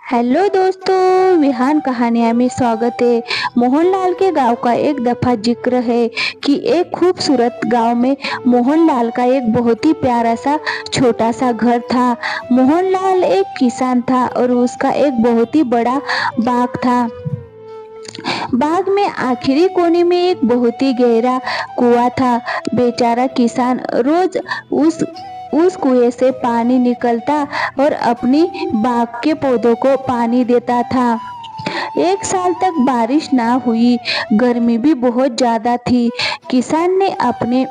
Hello दोस्तों, विहान कहानियाँ में स्वागत है। मोहनलाल के गांव का एक दफा जिक्र है कि एक खूबसूरत गांव में मोहनलाल का एक बहुत ही प्यारा सा छोटा सा घर था। मोहनलाल एक किसान था और उसका एक बहुत ही बड़ा बाग था। बाग में आखिरी कोने में एक बहुत ही गहरा कुआं था। बेचारा किसान रोज उस कुएं से पानी निकलता और अपनी बाग के पौधों को पानी देता था। एक साल तक बारिश ना हुई, गर्मी भी बहुत ज्यादा थी। किसान ने अपने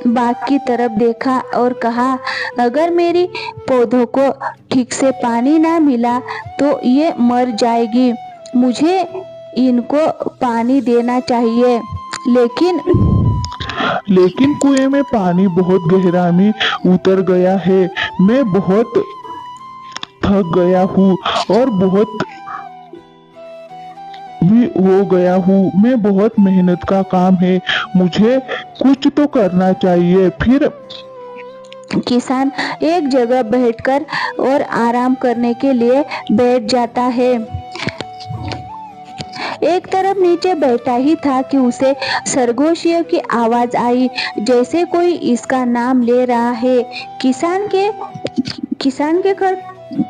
बाग की तरफ देखा और कहा, अगर मेरी पौधों को ठीक से पानी ना मिला तो ये मर जाएगी। मुझे इनको पानी देना चाहिए। लेकिन कुएं में पानी बहुत गहरा में उतर गया है। मैं बहुत थक गया हूँ और बहुत भी हो गया हूँ। मैं बहुत मेहनत का काम है, मुझे कुछ तो करना चाहिए। फिर किसान एक जगह बैठकर और आराम करने के लिए बैठ जाता है। एक तरफ नीचे बैठा ही था कि उसे सरगोशियों की आवाज आई, जैसे कोई इसका नाम ले रहा है।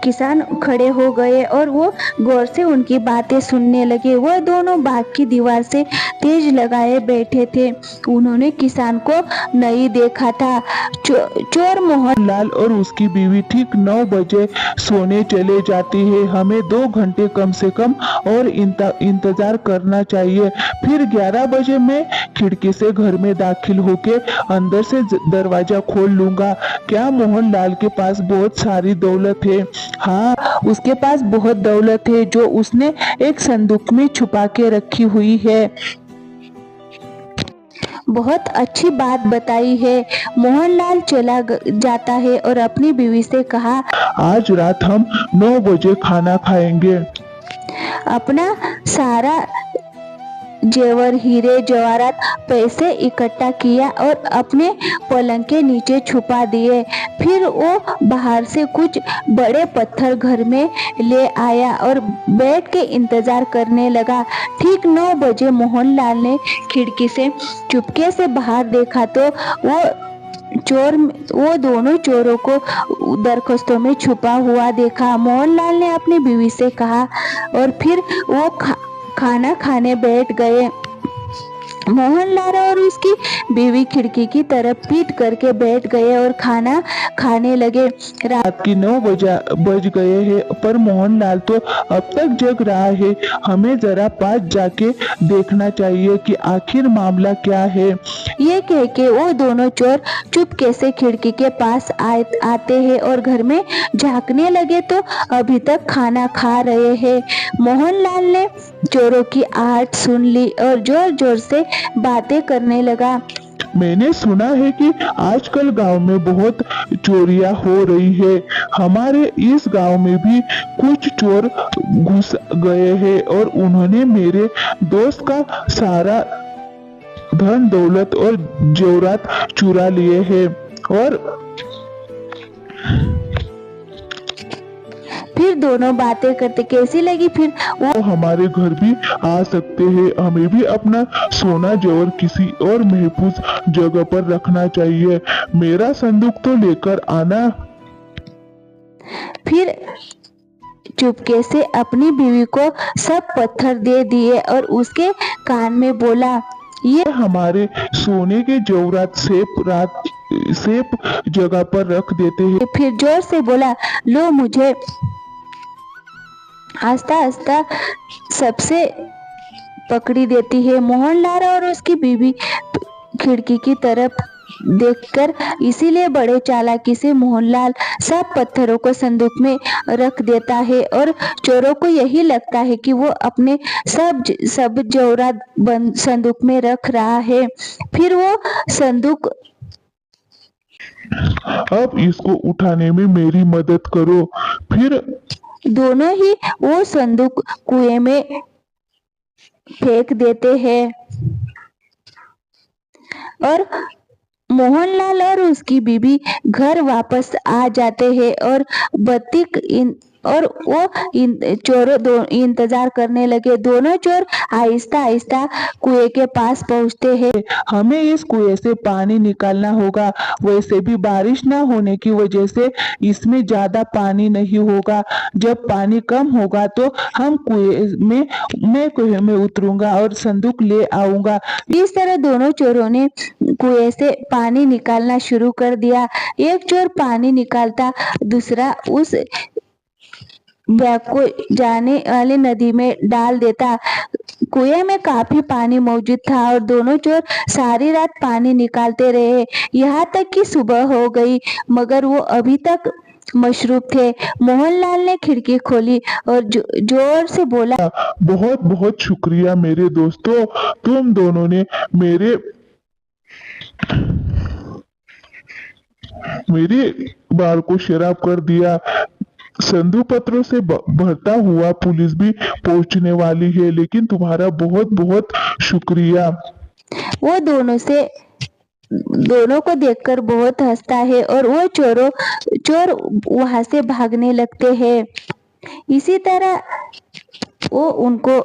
किसान खड़े हो गए और वो गौर से उनकी बातें सुनने लगे। वह दोनों बाग की दीवार से तेज लगाए बैठे थे। उन्होंने किसान को नहीं देखा था। चोर मोहन लाल और उसकी बीवी ठीक 9 बजे सोने चले जाती है। हमें 2 घंटे कम से कम और इंतजार करना चाहिए। फिर 11 बजे मैं खिड़की से घर में दाखिल होके अंदर से दरवाजा खोल लूंगा। क्या मोहनलाल के पास बहुत सारी दौलत है? हाँ, उसके पास बहुत दौलत है जो उसने एक संदूक में छुपा के रखी हुई है। बहुत अच्छी बात बताई है। मोहनलाल चला जाता है और अपनी बीवी से कहा, आज रात हम 9 बजे खाना खाएंगे। अपना सारा जेवर, हीरे जवाहरात, पैसे इकट्ठा किया और अपने पलंग के नीचे छुपा दिए। फिर वो बाहर से कुछ बड़े पत्थर घर में ले आया और बैठ के इंतजार करने लगा। ठीक 9 बजे मोहनलाल ने खिड़की से चुपके से बाहर देखा तो वो दोनों चोरों को दरख्तों में छुपा हुआ देखा। मोहनलाल ने अपनी बीवी से कहा और फिर वो खाना खाने बैठ गए। मोहनलाल और उसकी बीवी खिड़की की तरफ पीठ करके बैठ गए और खाना खाने लगे। रात की 9 बज गए हैं, पर मोहनलाल तो अब तक जग रहा है। हमें जरा पास जाके देखना चाहिए कि आखिर मामला क्या है। ये कह के वो दोनों चोर चुपके से खिड़की के पास आते हैं और घर में झांकने लगे तो अभी तक खाना खा रहे हैं। मोहनलाल ने चोरों की आहट सुन ली और जोर जोर से बातें करने लगा। मैंने सुना है कि आजकल गांव में बहुत चोरियां हो रही है। हमारे इस गांव में भी कुछ चोर घुस गए हैं और उन्होंने मेरे दोस्त का सारा धन दौलत और जेवरात चुरा लिए हैं। और फिर दोनों बातें करते कैसी लगी? फिर वो हमारे घर भी आ सकते हैं। हमें भी अपना सोना जेवर किसी और महफूज जगह पर रखना चाहिए। मेरा संदूक तो लेकर आना। फिर चुपके से अपनी बीवी को सब पत्थर दे दिए और उसके कान में बोला, ये हमारे सोने के जेवरात सेफ जगह पर रख देते हैं। फिर जोर से बोला, लो मुझे। आस्ता आस्ता सबसे पकड़ी देती है। मोहनलाल और उसकी बीवी खिड़की की तरफ देखकर इसीलिए बड़े चालाकी से मोहनलाल सब पत्थरों को संदूक में रख देता है और चोरों को यही लगता है कि वो अपने सब जेवरात संदूक में रख रहा है। फिर वो संदूक, अब इसको उठाने में मेरी मदद करो। फिर दोनों ही वो संदूक कुएं में फेंक देते हैं और मोहनलाल और उसकी बीवी घर वापस आ जाते हैं और बत्ती और वो चोरों इंतजार करने लगे। दोनों चोर आहिस्ता आहिस्ता कुएं के पास पहुंचते हैं। हमें इस कुएं से पानी निकालना होगा। वैसे भी बारिश ना होने की वजह से इसमें ज्यादा पानी नहीं होगा। जब पानी कम होगा तो हम मैं कुएं में उतरूंगा और संदूक ले आऊंगा। इस तरह दोनों चोरों ने कुएं से पानी निकालना शुरू कर दिया। एक चोर पानी निकालता, दूसरा उस बैग को जाने वाली नदी में डाल देता। कुएं में काफी पानी मौजूद था और दोनों चोर सारी रात पानी निकालते रहे, यहाँ तक कि सुबह हो गई, मगर वो अभी तक मशरूफ थे। मोहनलाल ने खिड़की खोली और जोर से बोला, बहुत बहुत शुक्रिया मेरे दोस्तों, तुम दोनों ने मेरे बार को शराब कर दिया। संदूक पत्रों से भरता हुआ पुलिस भी पहुंचने वाली है, लेकिन तुम्हारा बहुत बहुत शुक्रिया। वो दोनों को देखकर बहुत हंसता है और वो चोर वहां से भागने लगते हैं। इसी तरह वो उनको